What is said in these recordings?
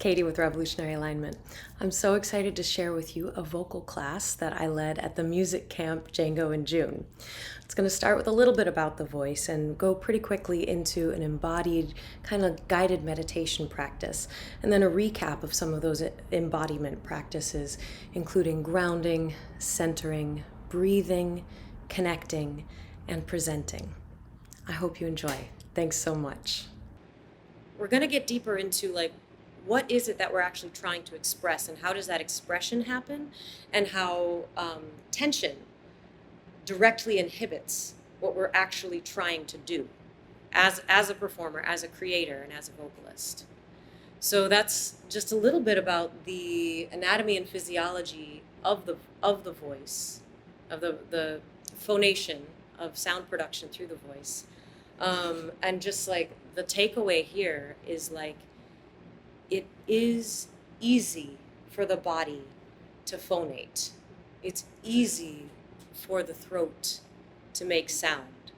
Katie with Revolutionary Alignment. I'm so excited to share with you a vocal class that I led at the music camp Django in June. It's going to start with a little bit about the voice and go pretty quickly into an embodied, kind of guided meditation practice, and then a recap of some of those embodiment practices, including grounding, centering, breathing, connecting, and presenting. I hope you enjoy. Thanks so much. We're going to get deeper into what is it that we're actually trying to express, and how does that expression happen, and how tension directly inhibits what we're actually trying to do as a performer, as a creator, and as a vocalist. So that's just a little bit about the anatomy and physiology of the voice, of the phonation of sound production through the voice. And just the takeaway here is it is easy for the body to phonate. It's easy for the throat to make sound.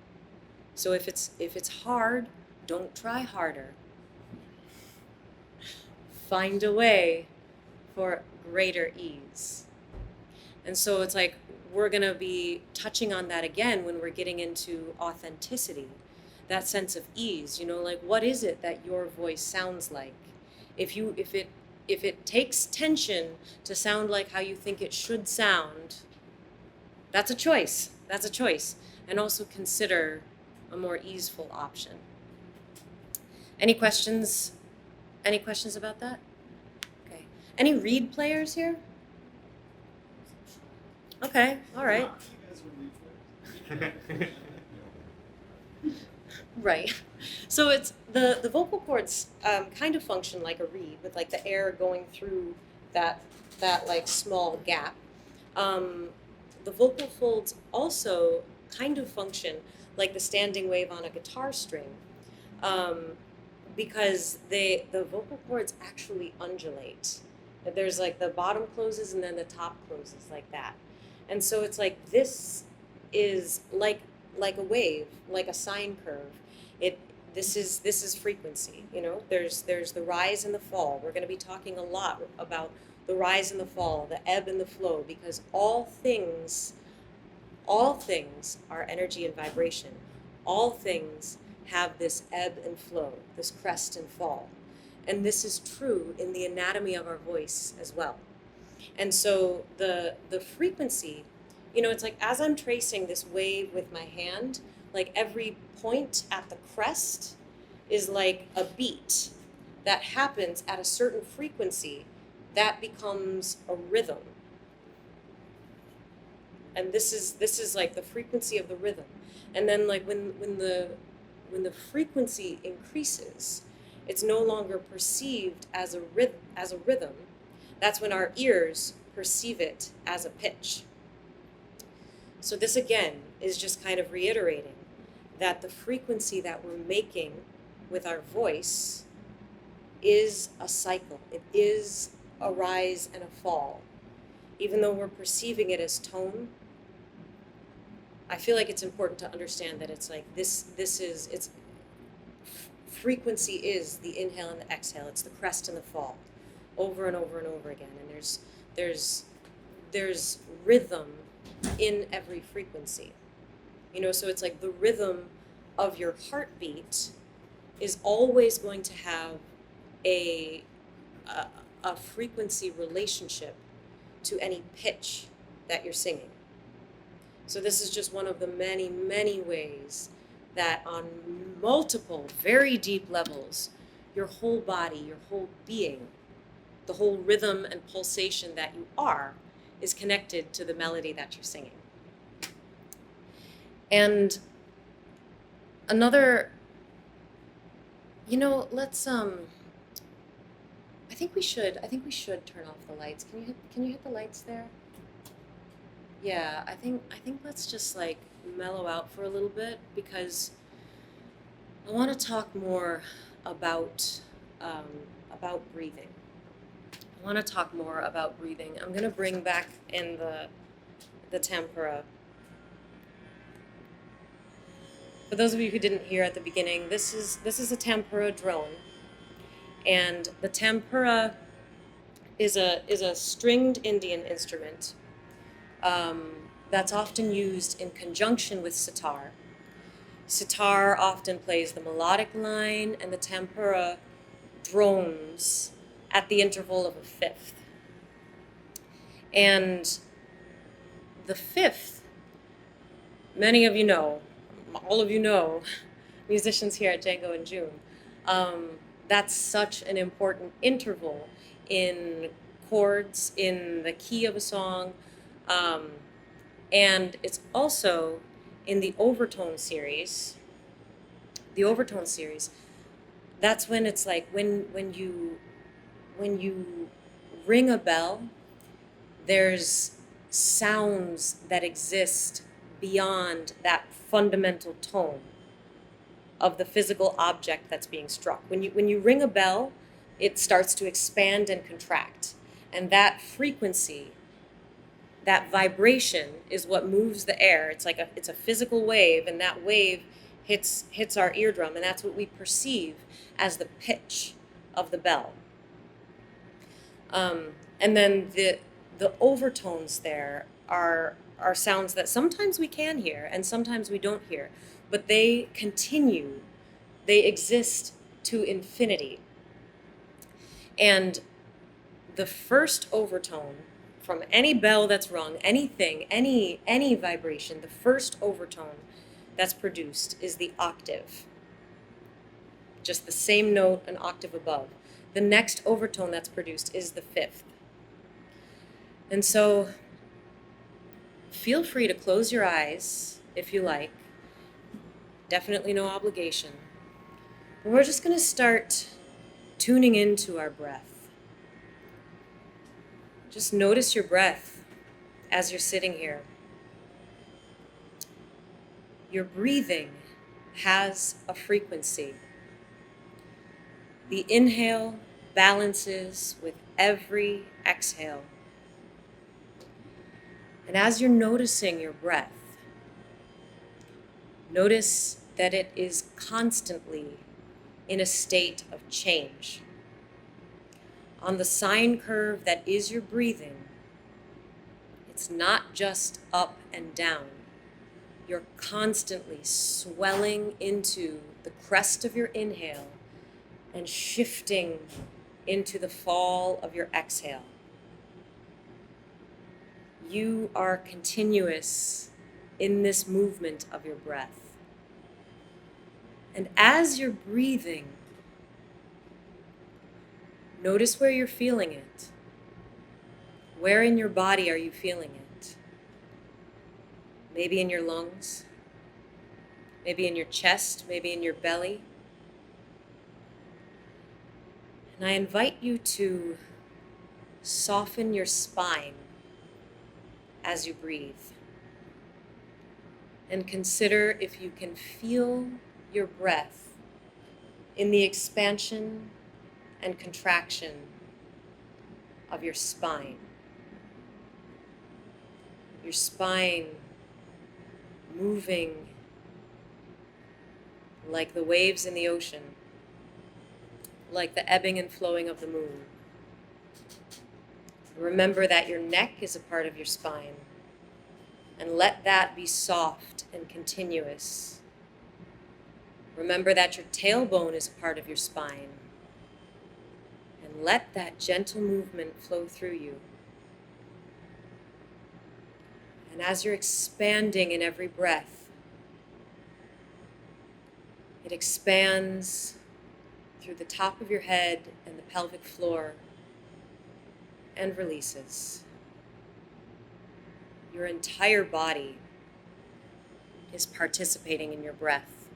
So if it's hard, don't try harder. Find a way for greater ease. And so it's we're going to be touching on that again when we're getting into authenticity. That sense of ease, what is it that your voice sounds like? If it takes tension to sound like how you think it should sound, that's a choice. That's a choice. And also consider a more easeful option. Any questions? Any questions about that? Okay. Any reed players here? Okay. All right. Right. So it's the vocal cords kind of function like a reed, with the air going through that small gap. The vocal folds also kind of function like the standing wave on a guitar string, because the vocal cords actually undulate. There's the bottom closes and then the top closes like that. And so it's this is like a wave, like a sine curve. This is frequency. There's the rise and the fall. We're going to be talking a lot about the rise and the fall, the ebb and the flow, because all things are energy and vibration. All things have this ebb and flow, this crest and fall. And this is true in the anatomy of our voice as well. And so the frequency, it's as I'm tracing this wave with my hand, every point at the crest is like a beat that happens at a certain frequency that becomes a rhythm. And this is the frequency of the rhythm. And then when the frequency increases, it's no longer perceived as a rhythm. That's when our ears perceive it as a pitch. So this again is just kind of reiterating that the frequency that we're making with our voice is a cycle. It is a rise and a fall. Even though we're perceiving it as tone, I feel it's important to understand that it's frequency is the inhale and the exhale. It's the crest and the fall, over and over and over again. And there's rhythm in every frequency. So it's the rhythm of your heartbeat is always going to have a frequency relationship to any pitch that you're singing. So this is just one of the many, many ways that on multiple, very deep levels, your whole body, your whole being, the whole rhythm and pulsation that you are is connected to the melody that you're singing. And another, let's I think we should turn off the lights. Can you hit the lights there? Yeah, I think let's just mellow out for a little bit, because I want to talk more about breathing. I want to talk more about breathing. I'm going to bring back in the tempura. For those of you who didn't hear at the beginning, this is a tempura drone, And the tempura is a stringed Indian instrument that's often used in conjunction with sitar. Sitar often plays the melodic line, and the tempura drones at the interval of a fifth. And the fifth, many of you know, all of you know, musicians here at Django and June, that's such an important interval in chords, in the key of a song, and it's also in the overtone series. The overtone series, that's when it's like when you ring a bell, there's sounds that exist beyond that fundamental tone of the physical object that's being struck. When you ring a bell, it starts to expand and contract. And that frequency, that vibration is what moves the air. It's a physical wave, and that wave hits our eardrum, and that's what we perceive as the pitch of the bell. And then the overtones there are sounds that sometimes we can hear and sometimes we don't hear, but they continue. They exist to infinity. And the first overtone from any bell that's rung, anything, any vibration, the first overtone that's produced is the octave. Just the same note an octave above. The next overtone that's produced is the fifth. And so feel free to close your eyes if you like. Definitely no obligation. But we're just going to start tuning into our breath. Just notice your breath as you're sitting here. Your breathing has a frequency. The inhale balances with every exhale. And as you're noticing your breath, notice that it is constantly in a state of change. On the sine curve that is your breathing, it's not just up and down. You're constantly swelling into the crest of your inhale and shifting into the fall of your exhale. You are continuous in this movement of your breath. And as you're breathing, notice where you're feeling it. Where in your body are you feeling it? Maybe in your lungs, maybe in your chest, maybe in your belly. And I invite you to soften your spine as you breathe. And consider if you can feel your breath in the expansion and contraction of your spine. Your spine moving like the waves in the ocean, like the ebbing and flowing of the moon. Remember that your neck is a part of your spine, and let that be soft and continuous. Remember that your tailbone is a part of your spine, and let that gentle movement flow through you. And as you're expanding in every breath, it expands through the top of your head and the pelvic floor and releases. Your entire body is participating in your breath.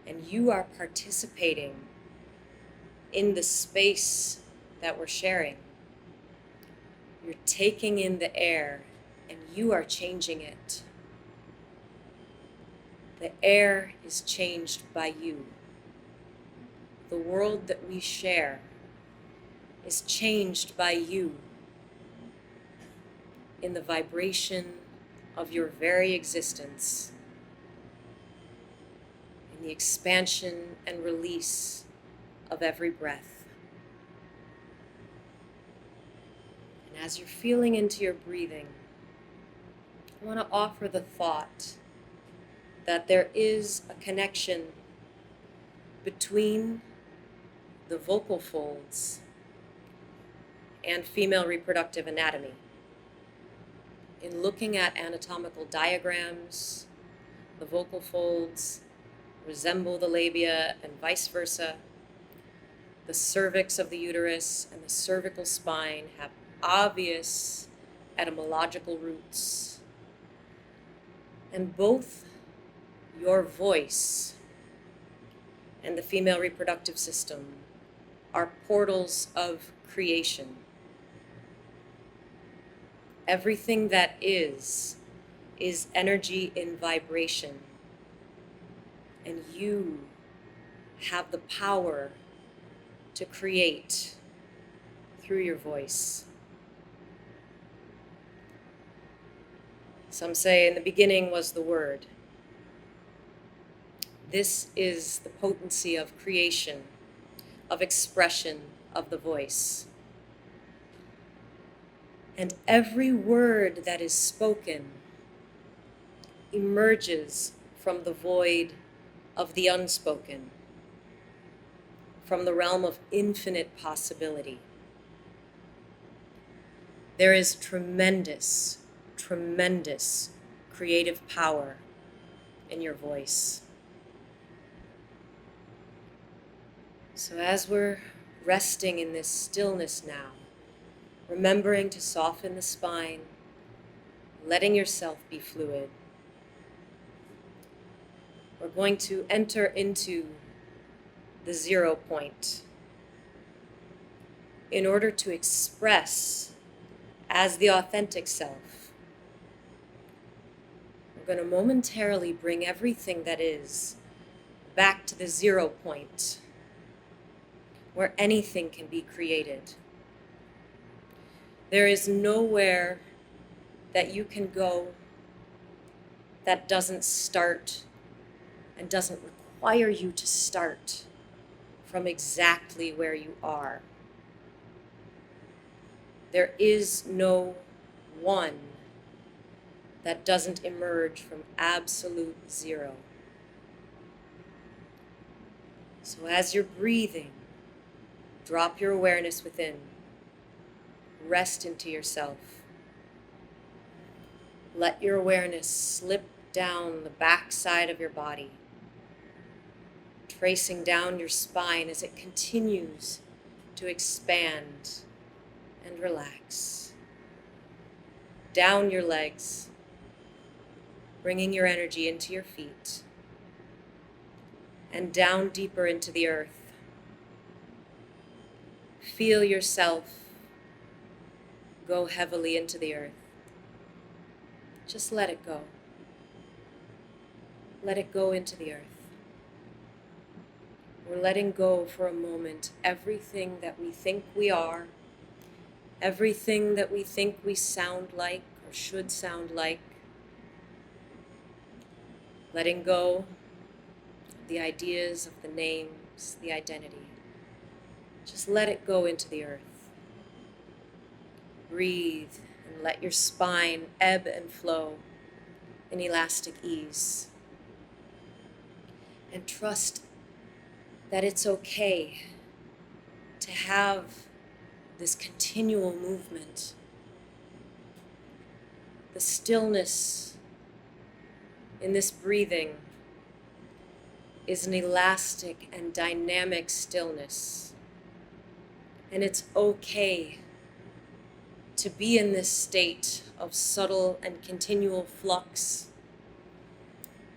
And you are participating in the space that we're sharing. You're taking in the air and you are changing it. The air is changed by you. The world that we share is changed by you in the vibration of your very existence, in the expansion and release of every breath. And as you're feeling into your breathing, I want to offer the thought that there is a connection between the vocal folds and female reproductive anatomy. In looking at anatomical diagrams, the vocal folds resemble the labia and vice versa. The cervix of the uterus and the cervical spine have obvious etymological roots. And both your voice and the female reproductive system are portals of creation. Everything that is energy in vibration. And you have the power to create through your voice. Some say in the beginning was the Word. This is the potency of creation, of expression of the voice. And every word that is spoken emerges from the void of the unspoken, from the realm of infinite possibility. There is tremendous, tremendous creative power in your voice. So as we're resting in this stillness now, remembering to soften the spine, letting yourself be fluid, we're going to enter into the 0 point in order to express as the authentic self. We're going to momentarily bring everything that is back to the 0 point where anything can be created. There is nowhere that you can go that doesn't start and doesn't require you to start from exactly where you are. There is no one that doesn't emerge from absolute 0. So as you're breathing, drop your awareness within. Rest into yourself. Let your awareness slip down the back side of your body, tracing down your spine as it continues to expand and relax. Down your legs, bringing your energy into your feet, and down deeper into the earth. Feel yourself go heavily into the earth. Just let it go. Let it go into the earth. We're letting go for a moment everything that we think we are, everything that we think we sound like or should sound like. Letting go of the ideas, of the names, the identity. Just let it go into the earth. Breathe and let your spine ebb and flow in elastic ease. And trust that it's okay to have this continual movement. The stillness in this breathing is an elastic and dynamic stillness. And it's okay to be in this state of subtle and continual flux,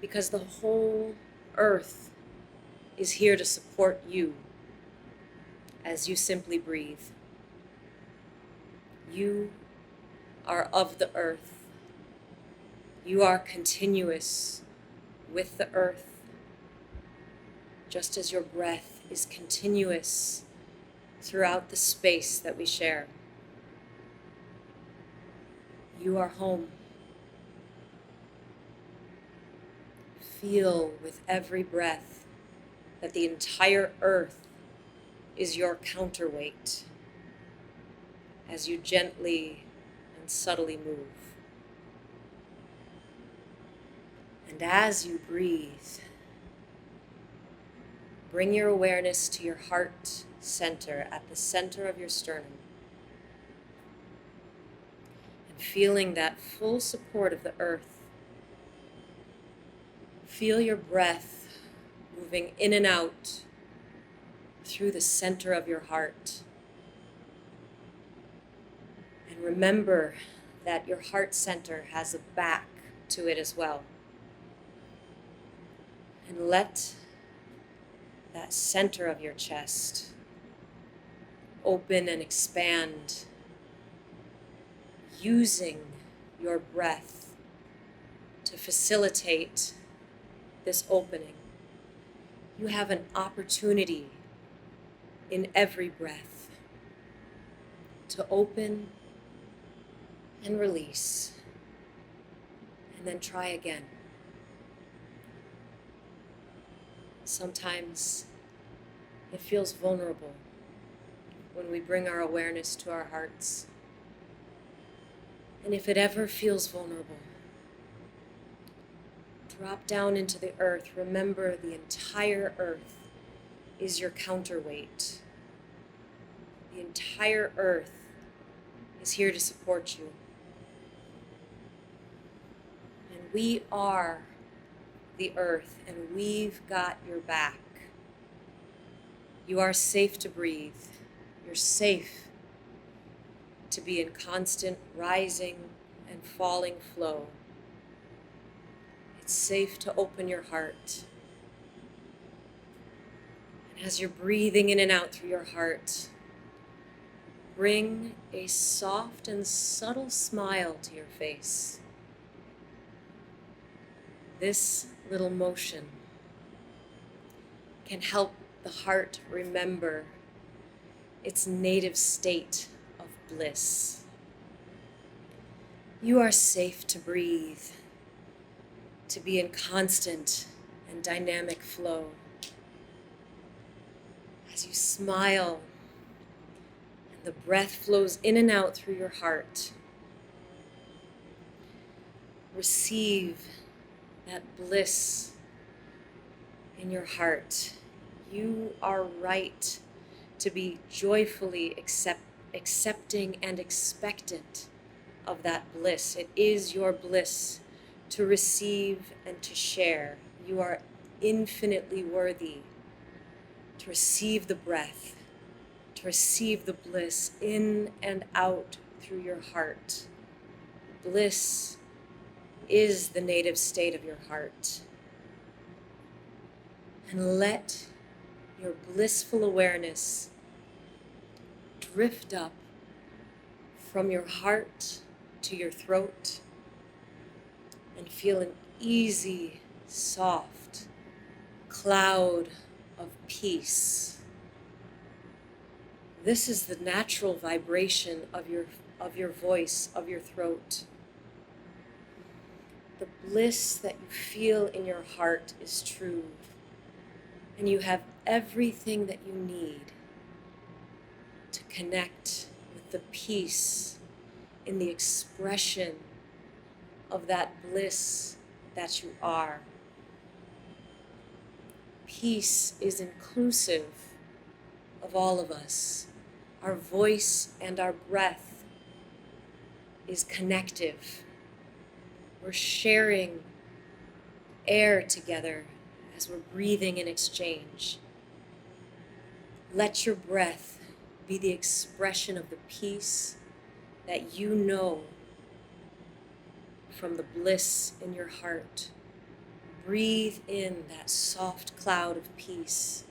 because the whole earth is here to support you as you simply breathe. You are of the earth. You are continuous with the earth, just as your breath is continuous throughout the space that we share. You are home. Feel with every breath that the entire earth is your counterweight as you gently and subtly move. And as you breathe, bring your awareness to your heart center at the center of your sternum. And feeling that full support of the earth, feel your breath moving in and out through the center of your heart. And remember that your heart center has a back to it as well. And let that center of your chest open and expand, using your breath to facilitate this opening. You have an opportunity in every breath to open and release, and then try again. Sometimes it feels vulnerable when we bring our awareness to our hearts. And if it ever feels vulnerable, drop down into the earth. Remember, the entire earth is your counterweight. The entire earth is here to support you. And we are the earth, and we've got your back. You are safe to breathe. You're safe to be in constant rising and falling flow. It's safe to open your heart. And as you're breathing in and out through your heart, bring a soft and subtle smile to your face. This little motion can help the heart remember its native state of bliss. You are safe to breathe, to be in constant and dynamic flow. As you smile and the breath flows in and out through your heart, receive that bliss in your heart. You are right to be joyfully accepting and expectant of that bliss. It is your bliss to receive and to share. You are infinitely worthy to receive the breath, to receive the bliss in and out through your heart. Bliss is the native state of your heart. And let your blissful awareness drift up from your heart to your throat and feel an easy, soft cloud of peace. This is the natural vibration of your voice, of your throat. The bliss that you feel in your heart is true, and you have everything that you need to connect with the peace in the expression of that bliss that you are. Peace is inclusive of all of us. Our voice and our breath is connective. We're sharing air together as we're breathing in exchange. Let your breath be the expression of the peace that you know from the bliss in your heart. Breathe in that soft cloud of peace,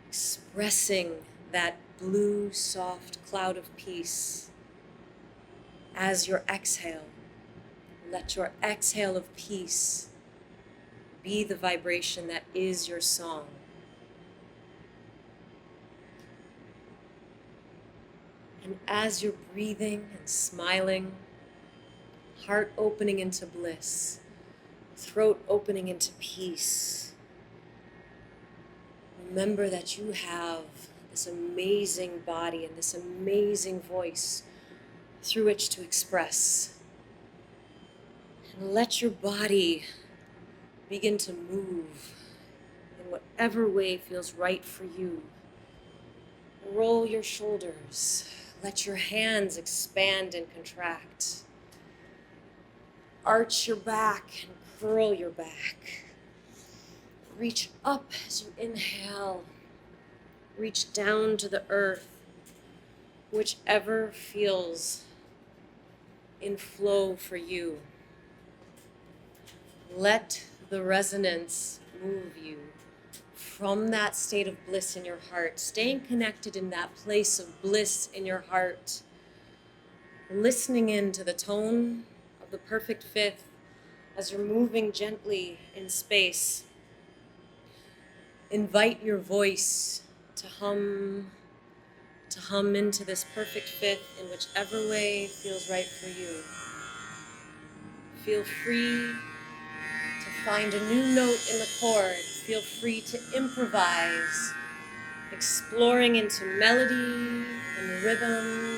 expressing that blue, soft cloud of peace as your exhale. Let your exhale of peace be the vibration that is your song. And as you're breathing and smiling, heart opening into bliss, throat opening into peace, Remember that you have this amazing body and this amazing voice through which to express. And let your body begin to move in whatever way feels right for you. Roll your shoulders. Let your hands expand and contract. Arch your back and curl your back. Reach up as you inhale. Reach down to the earth, whichever feels in flow for you. Let the resonance move you from that state of bliss in your heart, staying connected in that place of bliss in your heart, listening in to the tone of the perfect fifth as you're moving gently in space. Invite your voice to hum into this perfect fifth in whichever way feels right for you. Feel free to find a new note in the chord. Feel free to improvise, exploring into melody and rhythm.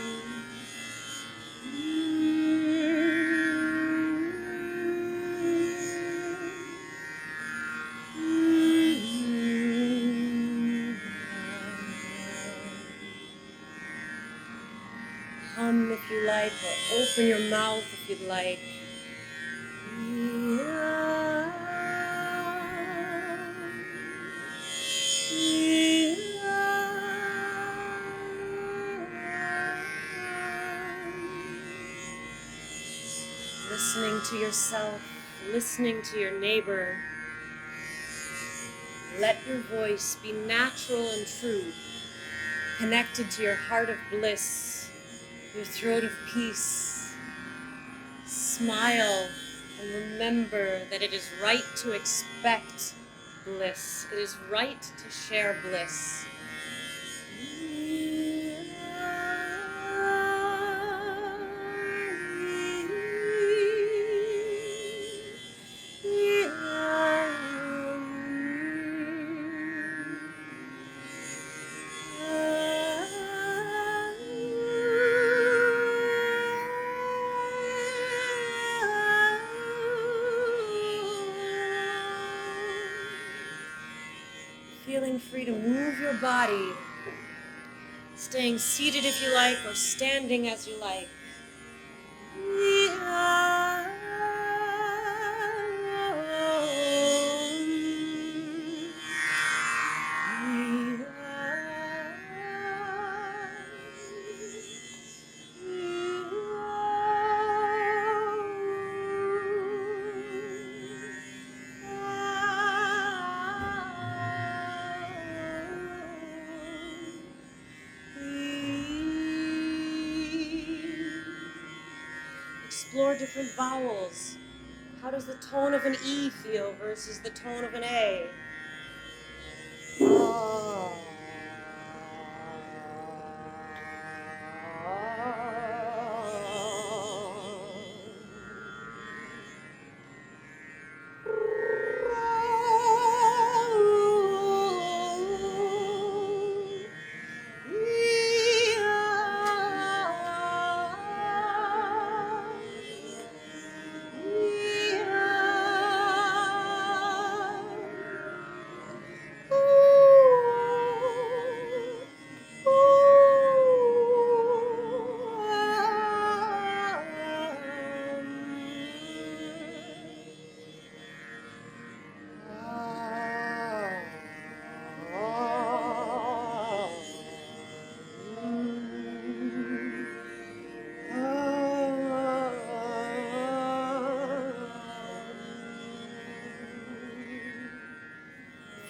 Hum if you like, or open your mouth if you'd like. Listening to yourself, listening to your neighbor. Let your voice be natural and true, connected to your heart of bliss, your throat of peace. Smile and remember that it is right to expect bliss. It is right to share bliss. Feeling free to move your body, staying seated if you like, or standing as you like. Explore different vowels. How does the tone of an E feel versus the tone of an A?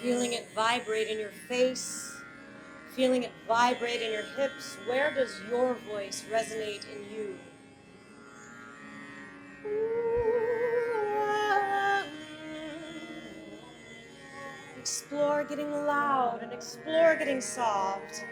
Feeling it vibrate in your face, feeling it vibrate in your hips. Where does your voice resonate in you? Explore getting loud and explore getting soft.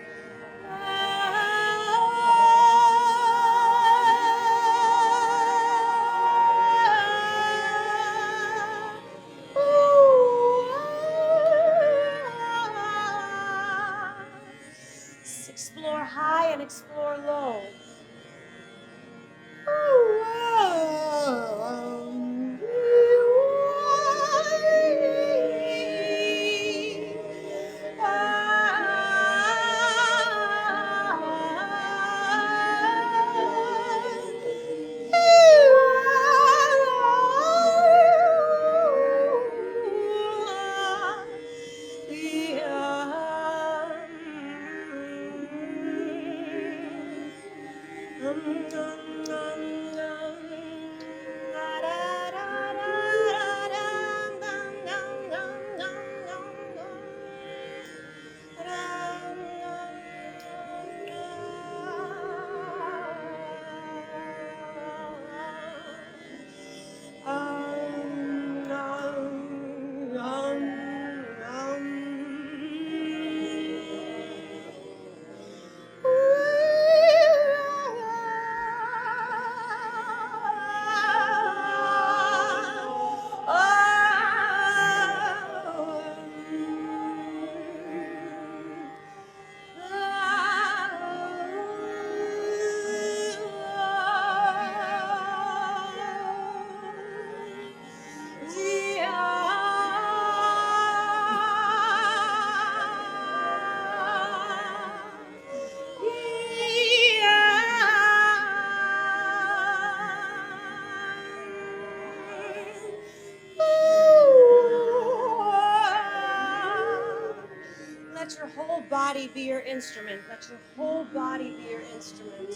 body be your instrument. Let your whole body be your instrument.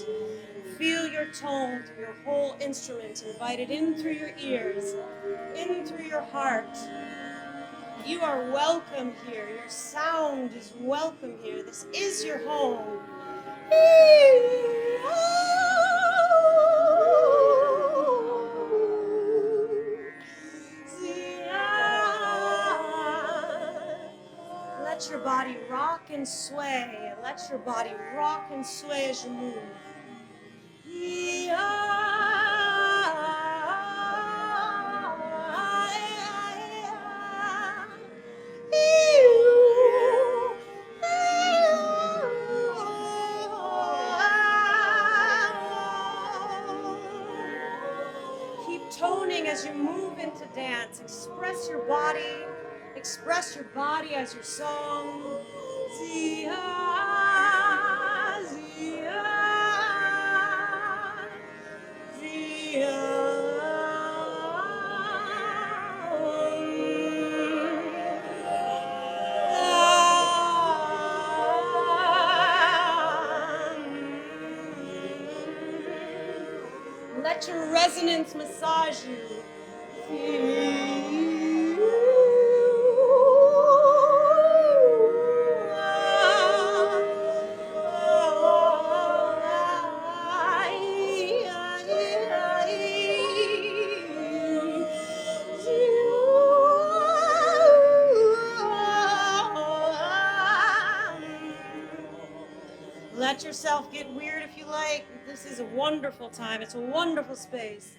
Feel your tone through your whole instrument. Invite it in through your ears, in through your heart. You are welcome here. Your sound is welcome here. This is your home. Let your body rock and sway. Let your body rock and sway as you move. Keep toning as you move into dance. Express your body. Express your body as your song. Zia, Zia, Zia. Let your resonance massage you. Let yourself get weird if you like. This is a wonderful time. It's a wonderful space.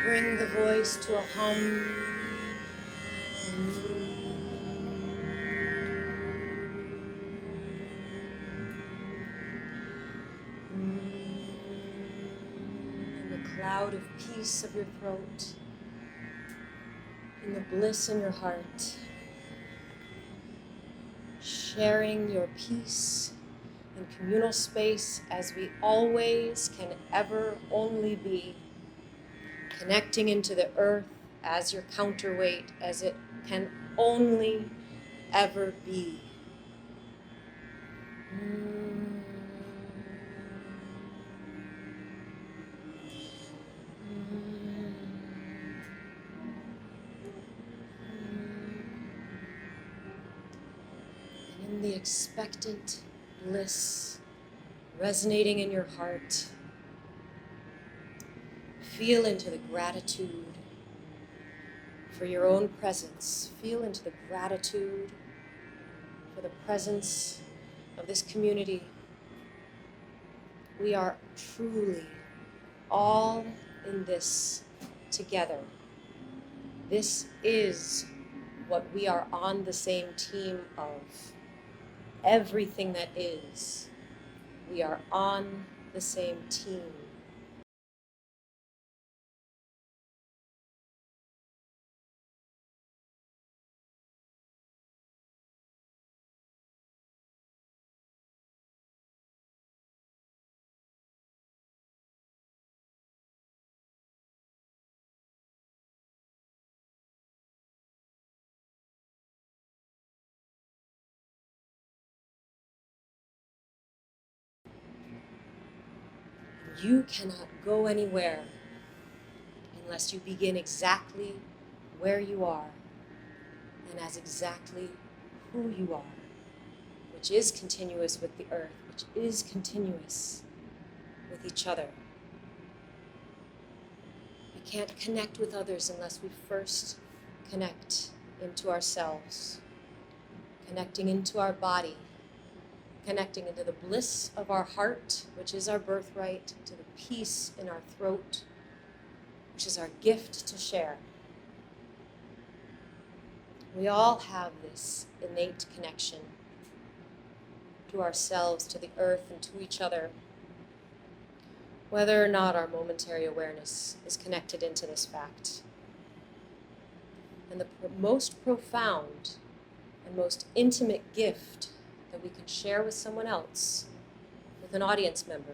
Bring the voice to a hum. In the cloud of peace of your throat, in the bliss in your heart, sharing your peace in communal space as we always can ever only be. Connecting into the earth as your counterweight, as it can only ever be. And in the expectant bliss resonating in your heart, feel into the gratitude for your own presence. Feel into the gratitude for the presence of this community. We are truly all in this together. This is what we are on the same team of. Everything that is, we are on the same team. You cannot go anywhere unless you begin exactly where you are and as exactly who you are, which is continuous with the earth, which is continuous with each other. We can't connect with others unless we first connect into ourselves, connecting into our body, connecting into the bliss of our heart, which is our birthright, to the peace in our throat, which is our gift to share. We all have this innate connection to ourselves, to the earth, and to each other, whether or not our momentary awareness is connected into this fact. And the most profound and most intimate gift that we can share with someone else, with an audience member,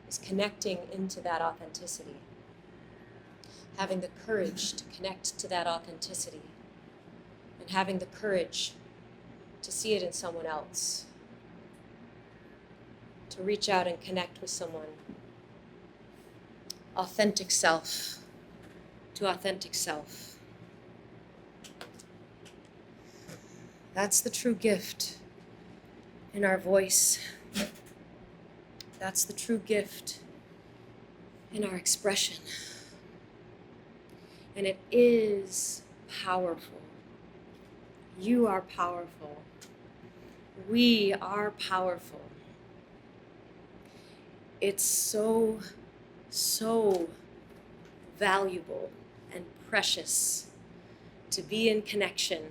is connecting into that authenticity. Having the courage to connect to that authenticity, and having the courage to see it in someone else, to reach out and connect with someone. Authentic self to authentic self. That's the true gift in our voice. That's the true gift in our expression. And it is powerful. You are powerful. We are powerful. It's so valuable and precious to be in connection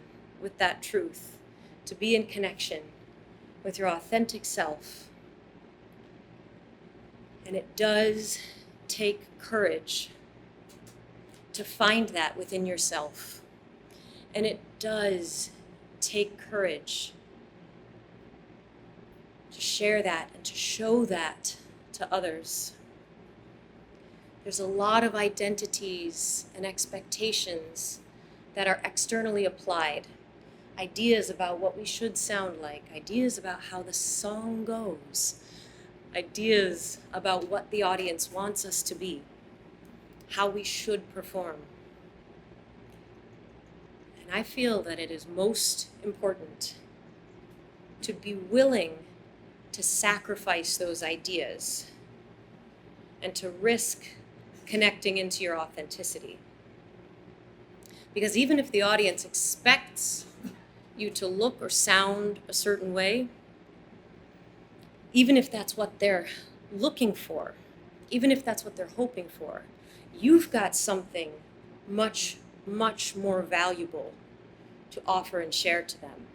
with that truth, to be in connection with your authentic self. And it does take courage to find that within yourself. And it does take courage to share that and to show that to others. There's a lot of identities and expectations that are externally applied. Ideas about what we should sound like, ideas about how the song goes, ideas about what the audience wants us to be, how we should perform. And I feel that it is most important to be willing to sacrifice those ideas and to risk connecting into your authenticity. Because even if the audience expects you to look or sound a certain way, even if that's what they're looking for, even if that's what they're hoping for, you've got something much, much more valuable to offer and share to them.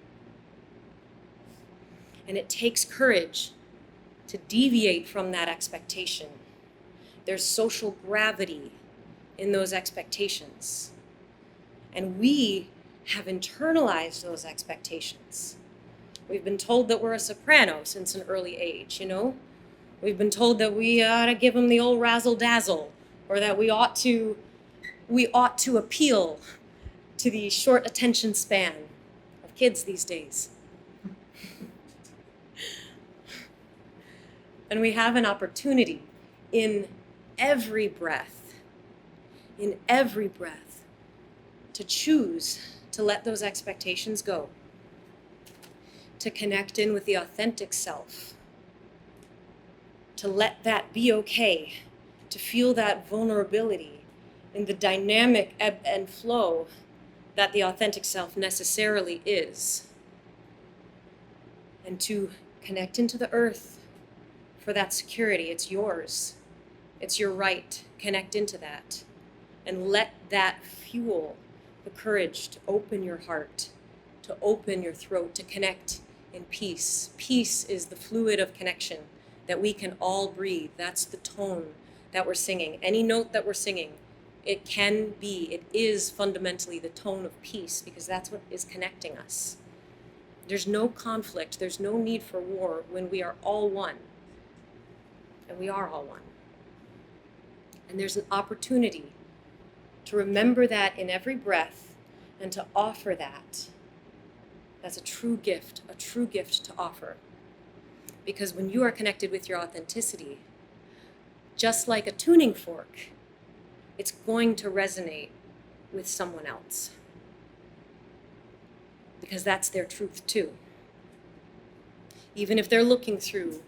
And it takes courage to deviate from that expectation. There's social gravity in those expectations. And we have internalized those expectations. We've been told that we're a soprano since an early age, you know? We've been told that we ought to give them the old razzle-dazzle, or that we ought to appeal to the short attention span of kids these days. And we have an opportunity in every breath, to choose to let those expectations go, to connect in with the authentic self, to let that be okay, to feel that vulnerability in the dynamic ebb and flow that the authentic self necessarily is, and to connect into the earth for that security. It's yours. It's your right. Connect into that and let that fuel the courage to open your heart, to open your throat, to connect in peace. Peace is the fluid of connection that we can all breathe. That's the tone that we're singing. Any note that we're singing, it is fundamentally the tone of peace, because that's what is connecting us. There's no conflict, there's no need for war when we are all one. And we are all one. And there's an opportunity to remember that in every breath and to offer that. That's a true gift to offer. Because when you are connected with your authenticity, just like a tuning fork, it's going to resonate with someone else. Because that's their truth too. Even if they're looking through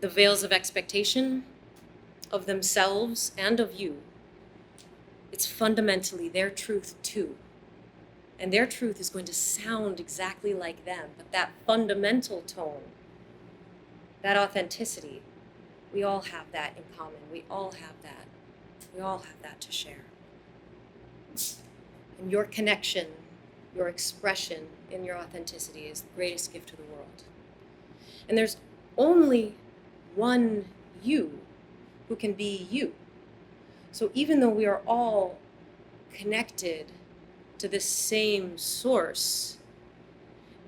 the veils of expectation of themselves and of you, It's fundamentally their truth too. And their truth is going to sound exactly like them, but that fundamental tone, that authenticity, we all have that in common. We all have that. We all have that to share. And your connection, your expression in your authenticity is the greatest gift to the world. And there's only one you who can be you. So even though we are all connected to this same source,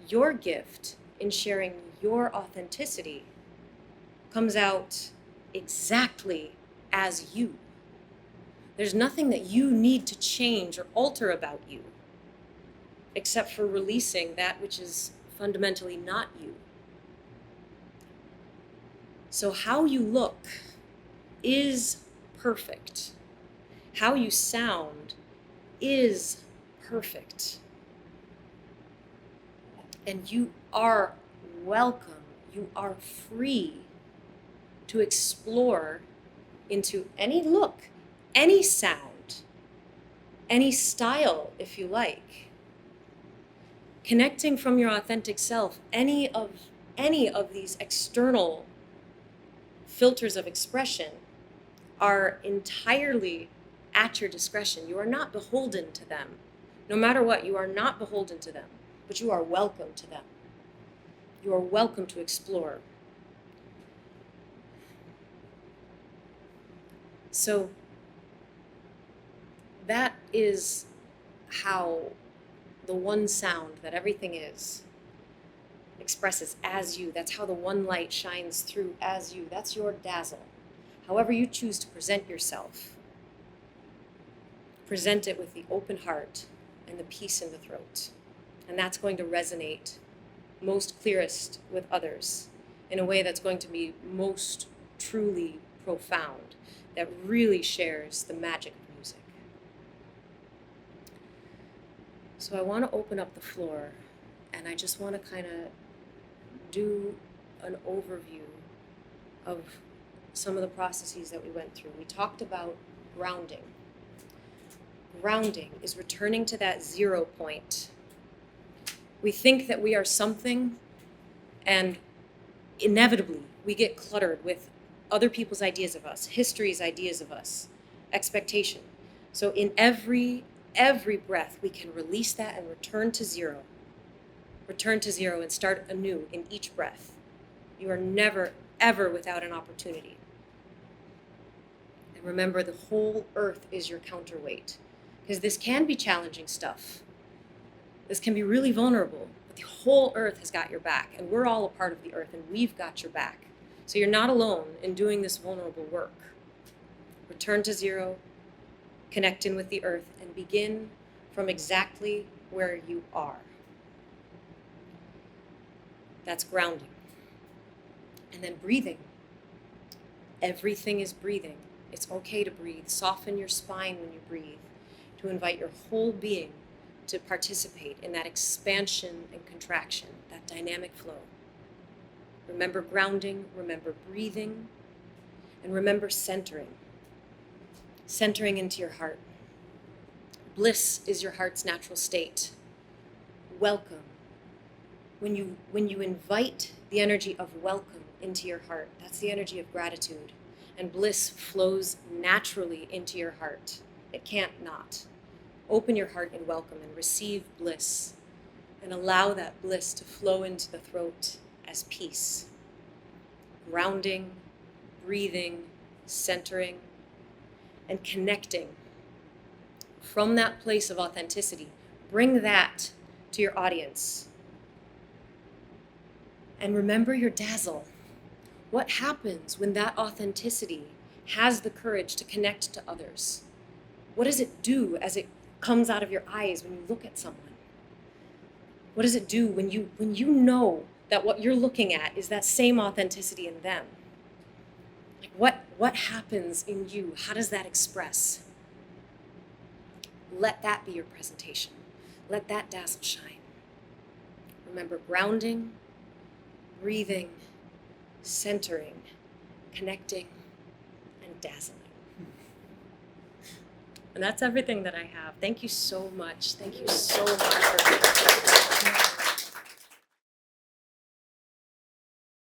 your gift in sharing your authenticity comes out exactly as you. There's nothing that you need to change or alter about you, except for releasing that which is fundamentally not you. So how you look is perfect. How you sound is perfect. And you are welcome, you are free to explore into any look, any sound, any style, if you like. Connecting from your authentic self, any of these external filters of expression are entirely at your discretion. You are not beholden to them. No matter what, you are not beholden to them, but you are welcome to them. You are welcome to explore. So that is how the one sound that everything is expresses as you. That's how the one light shines through as you. That's your dazzle. However you choose to present yourself, present it with the open heart and the peace in the throat. And that's going to resonate most clearest with others in a way that's going to be most truly profound, that really shares the magic of music. So I want to open up the floor, and I just want to kind of do an overview of some of the processes that we went through. We talked about grounding. Grounding is returning to that 0 point. We think that we are something, and inevitably we get cluttered with other people's ideas of us, history's ideas of us, expectation. So in every breath, we can release that and return to 0. Return to 0 and start anew in each breath. You are never, ever without an opportunity. And remember, the whole earth is your counterweight, because this can be challenging stuff. This can be really vulnerable, but the whole earth has got your back, and we're all a part of the earth, and we've got your back. So you're not alone in doing this vulnerable work. Return to 0, connect in with the earth, and begin from exactly where you are. That's grounding. And then breathing. Everything is breathing. It's okay to breathe. Soften your spine when you breathe, to invite your whole being to participate in that expansion and contraction, that dynamic flow. Remember grounding, remember breathing, and remember centering. Centering into your heart. Bliss is your heart's natural state. Welcome. When you invite the energy of welcome into your heart, that's the energy of gratitude. And bliss flows naturally into your heart. It can't not. Open your heart in welcome and receive bliss. And allow that bliss to flow into the throat as peace. Grounding, breathing, centering, and connecting from that place of authenticity. Bring that to your audience. And remember your dazzle. What happens when that authenticity has the courage to connect to others? What does it do as it comes out of your eyes when you look at someone? What does it do when you know that what you're looking at is that same authenticity in them? Like what happens in you? How does that express? Let that be your presentation. Let that dazzle shine. Remember grounding, breathing, centering, connecting, and dazzling. And that's everything that I have. Thank you so much. Thank you so much for being here.